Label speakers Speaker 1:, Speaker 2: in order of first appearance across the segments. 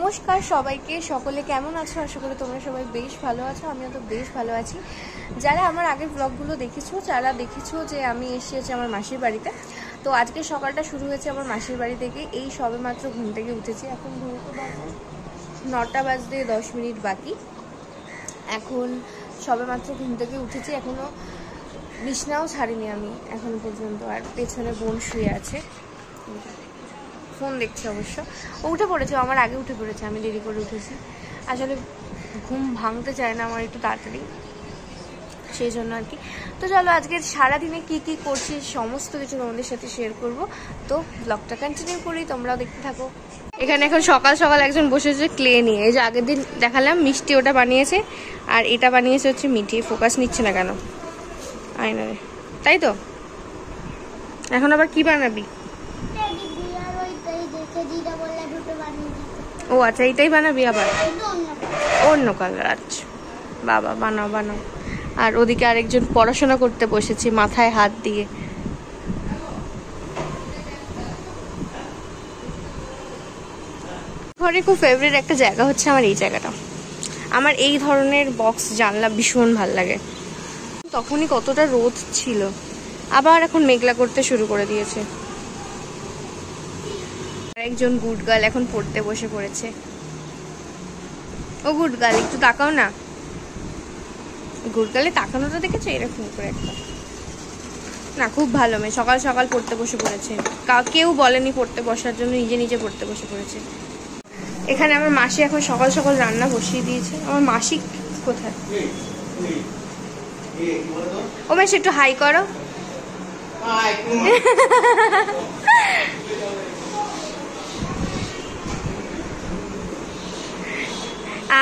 Speaker 1: নমস্কার সবাইকে, সকলে কেমন আছো? আশা করি তোমরা সবাই বেশ ভালো আছো। আমিও তো বেশ ভালো আছি। যারা আমার আগের ব্লগগুলো দেখেছো, যারা দেখেছো যে আমি এসেছি আমার মাসির বাড়িতে, তো আজকে সকালটা শুরু হয়েছে আমার মাসির বাড়ি থেকে। এই সবে মাত্র ঘুম থেকে উঠেছি। এখন ঘুমোতে বাজে 9টা বাজতে 10 মিনিট বাকি। এখন সবে মাত্র ঘুম থেকে উঠেছি, এখনও বিছনাও ছাড়িনি আমি এখনো পর্যন্ত। আর পেছনে বোন শুয়ে আছে, ফোন দেখছে অবশ্য। ও উঠে পড়েছে, আমার আগে উঠে পড়েছে, আমি দেরি করে উঠেছি। আসলে ঘুম ভাঙতে চায় না আমার একটু তাড়াতাড়ি, সেই জন্য আর কি। তো চলো আজকে সারাদিনে কি কি করছি সমস্ত কিছু তোমাদের সাথে শেয়ার করব। তো ব্লগটা কন্টিনিউ করি, তোমরাও দেখতে থাকো। এখানে এখন সকাল সকাল একজন বসেছে ক্লে নিয়ে। এই যে আগের দিন দেখালাম মিষ্টি, ওটা বানিয়েছে, আর এটা বানিয়েছে হচ্ছে মিঠি। ফোকাস নিচ্ছে না কেন আয়নারে, তাই তো? এখন আবার কি বানাবি? ও আচ্ছা, এইটাই বানাবি আবার অন্য কালার? আচ্ছা বাবা, বানাও বানাও। আর ওদিকে আরেকজন পড়াশোনা করতে বসেছে মাথায় হাত দিয়ে। ঘরে খুব ফেভারিট একটা জায়গা হচ্ছে আমার এই জায়গাটা। আমার এই ধরনের বক্স জানলা ভীষণ ভাল লাগে। তখনই কতটা রোদ ছিল, আবার এখন মেঘলা করতে শুরু করে দিয়েছে। একজন গুড গার্ল এখন পড়তে বসে পড়েছে। ও গুড গার্ল, একটু তাকাও না। গুড গার্লে তাকানোটা দেখেছো? এরকম করে একটা না, খুব ভালো মেয়ে। সকাল সকাল পড়তে বসে পড়েছে, কেউ বলেনি পড়তে বসার জন্য, নিজে নিজে পড়তে বসে পড়েছে। এখানে আমার মাসি এখন সকাল সকাল রান্না বসিয়ে দিয়েছে। আমার মাসি কোথায়? ও মাসি একটু হাই করো।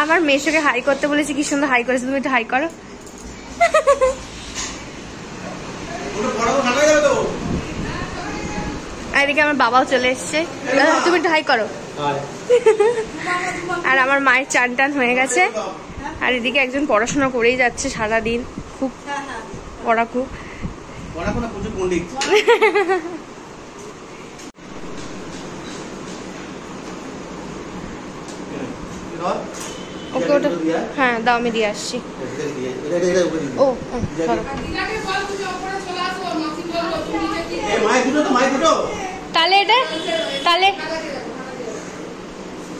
Speaker 1: আমার মেশোকে হাই করতে বলেছি, কি সুন্দর হাই করেছে। তুমি একটু হাই করো। এদিকে আমার বাবাও চলে এসছে, তুমি একটু হাই করো। আর আমার মায়ের চান টান হয়ে গেছে। আর এদিকে একজন পড়াশোনা করেই যাচ্ছে সারাদিন, খুব পড়াকু। ওকে ওটা, হ্যাঁ দাও, আমি দিয়ে আসছি। ও তাহলে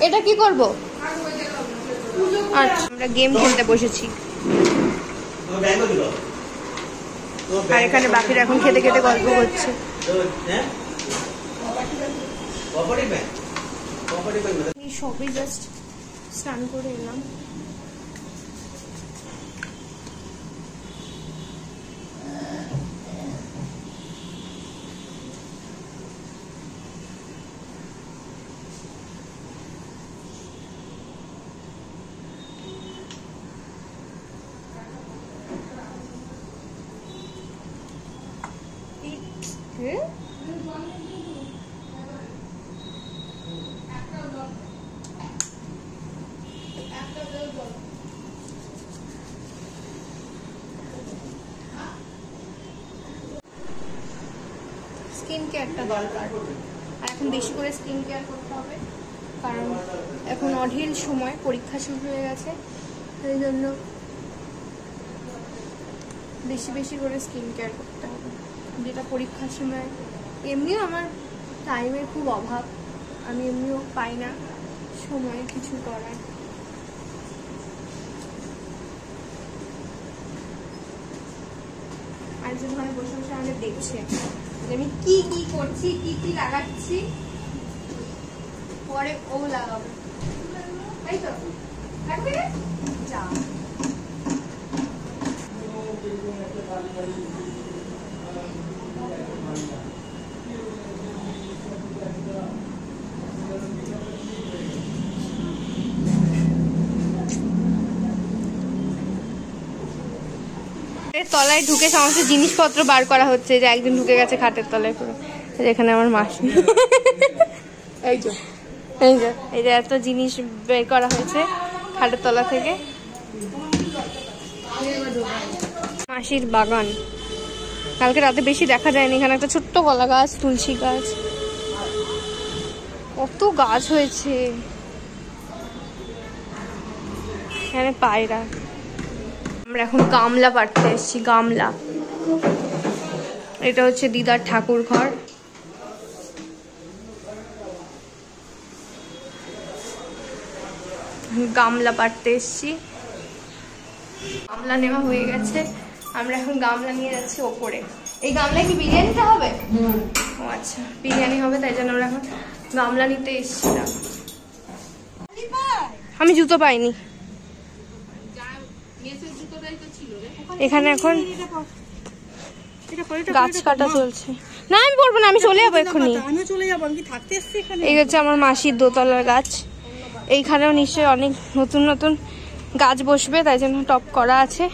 Speaker 1: এটা কি করব? আচ্ছা, আমরা গেম খেলতে বসেছি। আর এখানে বাকিরা এখন খেতে খেতে গল্প করছে। এই সবই জাস্ট স্নান করে এলাম। স্কিন কেয়ারটা দরকার, আর এখন বেশি করে স্কিন কেয়ার করতে হবে, কারণ এখন অঢেল সময়, পরীক্ষা শুরু হয়ে গেছে। সেই জন্য বেশি বেশি করে স্কিন কেয়ার করতে হবে, যেটা পরীক্ষার সময়। এমনিও আমার টাইমের খুব অভাব, আমি এমনিও পাই না সময় কিছু করার। আর যে ধরনের বসে বসে আমাদের দেখছে আমি কি কি করছি, কি কি লাগাচ্ছি, পরে ও লাগাবো, তাই তো? যা তলায় ঢুকে সমস্ত জিনিসপত্র বার করা হচ্ছে। যে একদিন ঢুকে গেছে খাটের তলায় পুরো। এখানে আমার মাসি, এই যে এই যে এত জিনিস বের করা হয়েছে খাটের তলা থেকে। মাসির বাগান, কালকে রাতে বেশি দেখা যায়নি। এখানে একটা ছোট্ট কলা গাছ, তুলসী গাছ, কত গাছ হয়েছে। এখানে পায়রা। আমরা এখন গামলা পাড়তে এসেছি, গামলা। এটা হচ্ছে দিদার ঠাকুর ঘর। গামলা পাড়তে এসেছি, গামলা নেওয়া হয়ে গেছে। আমরা এখন গামলা নিয়ে যাচ্ছি ওপরে। এই গামলায় কি বিরিয়ানিটা হবে? ও আচ্ছা, বিরিয়ানি হবে, তাই জন্য আমরা এখন গামলা নিতে এসেছিলাম। আমি জুতো পাইনি এখানে। এখন গাছ কাটা চলছে। না আমি পড়বো না, আমি চলে যাবো এক্ষুনি। এই হচ্ছে আমার মাসির দোতলার গাছ। এইখানেও নিশ্চয়ই অনেক নতুন নতুন গাছ বসবে, তাই জন্য টপ করা আছে।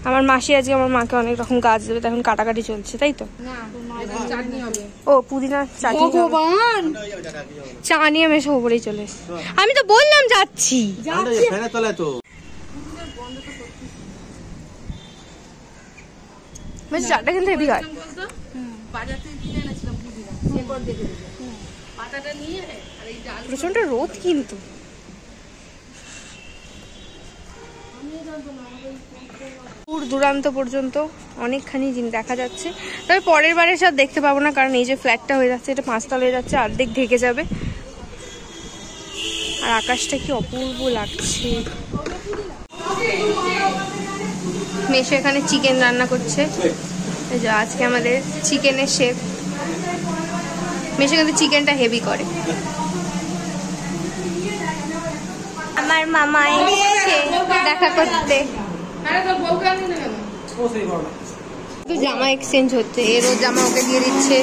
Speaker 1: আমার মাসি আজকে আমার মাকে অনেক রকম গাছ দেবে, এখন কাটাকাটি চলছে, তাই তো? ও পুদিনা চাটনি, চা নিয়ে মেশে ওপরেই চলে এসে। আমি তো বললাম যাচ্ছি। চাটা কিন্তু হেভি হয়। প্রচন্ড রোদ কিন্তু। দূর দূরান্ত পর্যন্ত অনেকখানি দেখা যাচ্ছে, তবে পরের বারে সব দেখতে পাবো না, কারণ এই যে ফ্ল্যাটটা হয়ে যাচ্ছে, এটা 5 তলা হয়ে যাচ্ছে, অর্ধেক ঢেকে যাবে। আর আকাশটা কি অপূর্ব লাগছে। মেশো এখানে চিকেন রান্না করছে। এই যে আজকে আমাদের চিকেনের শেফ। মেশো কিন্তু চিকেনটা হেভি করে। আমার মামা এসেছে দেখা করতে। জামা এক্সচেঞ্জ হচ্ছে, এর ও জামা ওকে দিয়ে দিচ্ছে,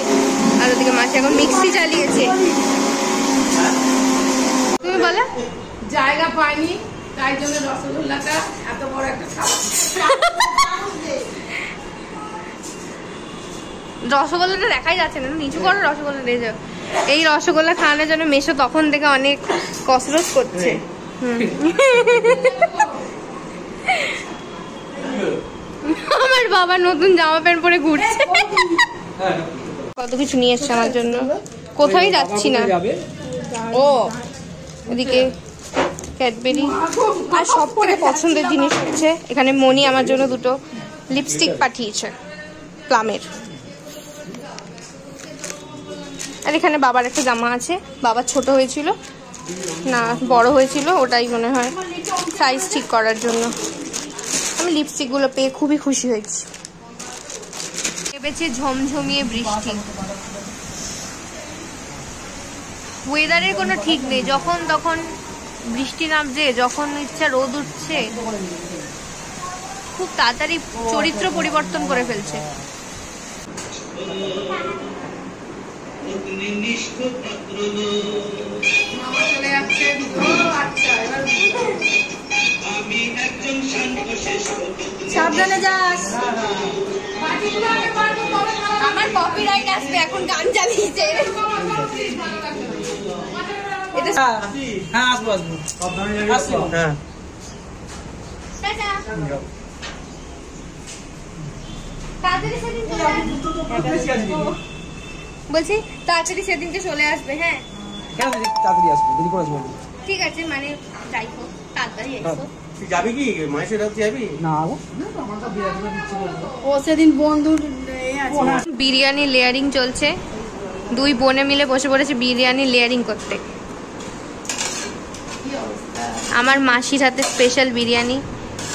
Speaker 1: আর ওদিকে মাসি এখন মিক্সি চালিয়েছে। তুমি বলো?
Speaker 2: জায়গা পাইনি, তাই জন্য রসগোল্লাটা এত বড় একটা খাবার।
Speaker 1: রসগোল্লাটা দেখাই যাচ্ছে না, নিচু করো রসগোল্লা দিয়ে যাও। এই রসগোল্লা খাওয়ানোর জন্য মেশো তখন থেকে অনেক কসরত করছে। আমার বাবা নতুন জামা প্যান্ট পরে ঘুরছে। কত কিছু নিয়ে এসছে আমার জন্য, কোথায় যাচ্ছি না। ও এদিকে ক্যাডবেরি, আর সব থেকে পছন্দের জিনিস হচ্ছে এখানে মনি আমার জন্য 2টো লিপস্টিক পাঠিয়েছে প্লামের। আর এখানে বাবার একটা জামা আছে, বাবার ছোট হয়েছিল না বড় হয়েছিল, ওটাই মনে হয় সাইজ ঠিক করার জন্য। আমি লিপস্টিকগুলো পেয়ে খুবই খুশি হয়েছি। ভেবেছে ঝমঝমিয়ে বৃষ্টি। ওয়েদারের কোনো ঠিক নেই, যখন তখন বৃষ্টি নামছে, যখন ইচ্ছা রোদ উঠছে। খুব তাড়াতাড়ি চরিত্র পরিবর্তন করে ফেলছে। সাবধানে যাস, আমার কপিরাইট আসবে। এখন গান চালিয়েছে। বলছি তাড়াতাড়ি সেদিনকে চলে আসবে। হ্যাঁ ঠিক আছে, মানে যাই হোক তাড়াতাড়ি এসো।
Speaker 3: যাবি কি মাসে যাবি না?
Speaker 2: ও সেদিন বন্ধুর
Speaker 1: বিরিয়ানি লেয়ারিং চলছে, 2 বোনে মিলে বসে পড়েছে বিরিয়ানি লেয়ারিং করতে। আমার মাসির হাতে স্পেশাল বিরিয়ানি,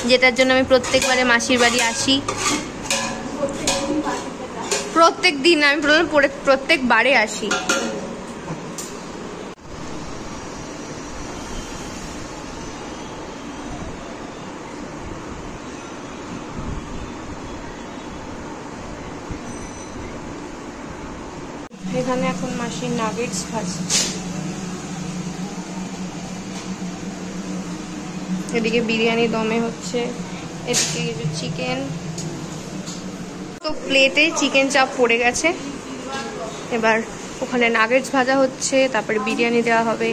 Speaker 1: যেটার জন্য আমি প্রত্যেকবারে মাসির বাড়ি আসি। প্রত্যেক দিন আমি প্রত্যেকবারে আসি। এখানে এখন মাসির নাগেটস ভাজছে। এদিকে বিরিয়ানি দমে হচ্ছে, এদিকে চিকেন। তো প্লেটে চিকেন চাপ পড়ে গেছে, এবার ওখানে নাগেটস ভাজা হচ্ছে, তারপরে বিরিয়ানি দেওয়া হবে।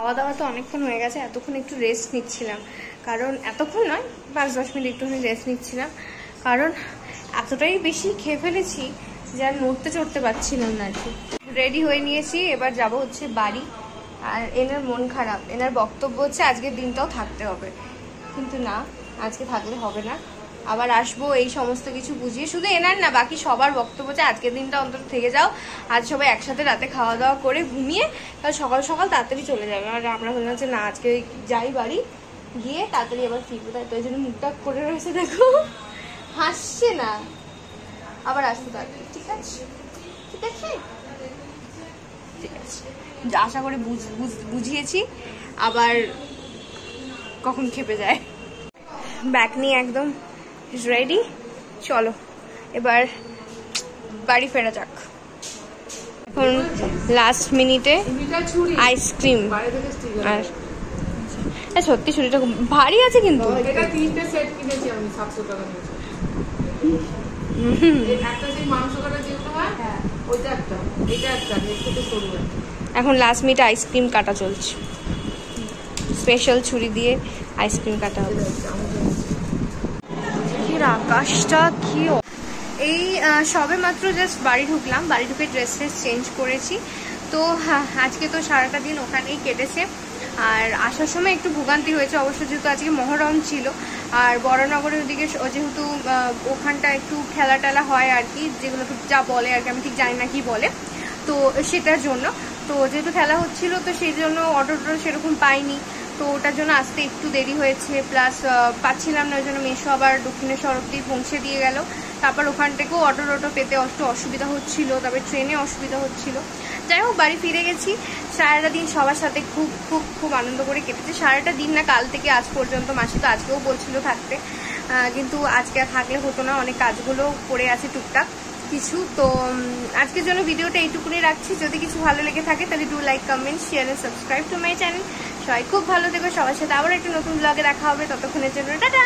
Speaker 1: খাওয়া দাওয়া তো অনেকক্ষণ হয়ে গেছে, এতক্ষণ একটু রেস্ট নিচ্ছিলাম, কারণ এতক্ষণ নয় 5-10 মিনিট একটুখানি রেস্ট নিচ্ছিলাম, কারণ এতটাই বেশি খেয়ে ফেলেছি যে আর নড়তে চড়তে পারছিলাম না আর কি। রেডি হয়ে নিয়েছি, এবার যাব হচ্ছে বাড়ি। আর এনার মন খারাপ, এনার বক্তব্য হচ্ছে আজকের দিনটাও থাকতে হবে, কিন্তু না, আজকে থাকলে হবে না, আবার আসবো এই সমস্ত কিছু বুঝিয়ে। শুধু এনার না, বাকি সবার বক্তব্য হচ্ছে আজকের দিনটা অন্তত থেকে যাও, আজ সবাই একসাথে রাতে খাওয়া দাওয়া করে ঘুমিয়ে তাহলে সকাল সকাল তাড়াতাড়ি চলে যাবে। আর আমরা বললাম যে না, আজকে যাই বাড়ি, গিয়ে তাড়াতাড়ি আবার ফিরবো। তাই তো এই জন্য মুখটা করে রয়েছে, দেখো হাসছে না, আবার আসবো তাড়াতাড়ি। ঠিক আছে, ঠিক আছে, ঠিক আছে, আশা করে বুঝিয়েছি, আবার কখন খেপে যায়। ব্যাগ নিয়ে একদম রেডি, চলো এবার বাড়ি ফেরা যাক। এখন লাস্ট মিনিটে আইসক্রিম, আর সত্যি ছুরিটা খুব ভারী আছে কিন্তু।
Speaker 2: এটা 3টে সেট কিনেছি আমি 700 টাকা নিয়েছি। একটা যে মাংস কাটা যেটা হয়, ওইটা একটা, এটা একটা, এর থেকে সরু একটা।
Speaker 1: এখন লাস্ট মিনিটে আইসক্রিম কাটা চলছে, স্পেশাল ছুরি দিয়ে আইসক্রিম কাটা হবে। আকাশটা কি! এই সবে মাত্র জাস্ট বাড়ি ঢুকলাম, বাড়ি ঢুকে ড্রেস চেঞ্জ করেছি। তো আজকে তো সারাটা দিন ওখানেই কেটেছে, আর আসার সময় একটু ভোগান্তি হয়েছে অবশ্য, যেহেতু আজকে মহরম ছিল, আর বড়নগরের ওদিকে যেহেতু ওখানটা একটু খেলা টেলা হয় আর কি, যেগুলো যা বলে আর কি, আমি ঠিক জানি না কি বলে, তো সেটার জন্য, তো যেহেতু খেলা হচ্ছিল তো সেই জন্য অটো সেরকম পাইনি, তো ওটার জন্য আসতে একটু দেরি হয়েছে, প্লাস পাচ্ছিলাম না, ওই জন্য মেশো আবার দক্ষিণেশ্বর অব্দি পৌঁছে দিয়ে গেল। তারপর ওখান থেকেও অটো পেতে একটু অসুবিধা হচ্ছিল, তারপরে ট্রেনে অসুবিধা হচ্ছিল। যাই হোক, বাড়ি ফিরে গেছি। সারাটা দিন সবার সাথে খুব খুব খুব আনন্দ করে কেটেছে, সারাটা দিন না, কাল থেকে আজ পর্যন্ত। মাসি তো আজকেও বলছিল থাকতে, কিন্তু আজকে আর থাকলে হতো না, অনেক কাজগুলো পড়ে আছে টুকটাক কিছু। তো আজকের জন্য ভিডিওটা এইটুকুনি রাখছি। যদি কিছু ভালো লেগে থাকে তাহলে do like, comment, share and subscribe to my channel. সবাই খুব ভালো থেকো, সবার সাথে আবার একটা নতুন ব্লগে দেখা হবে, ততক্ষণের জন্য টাটা।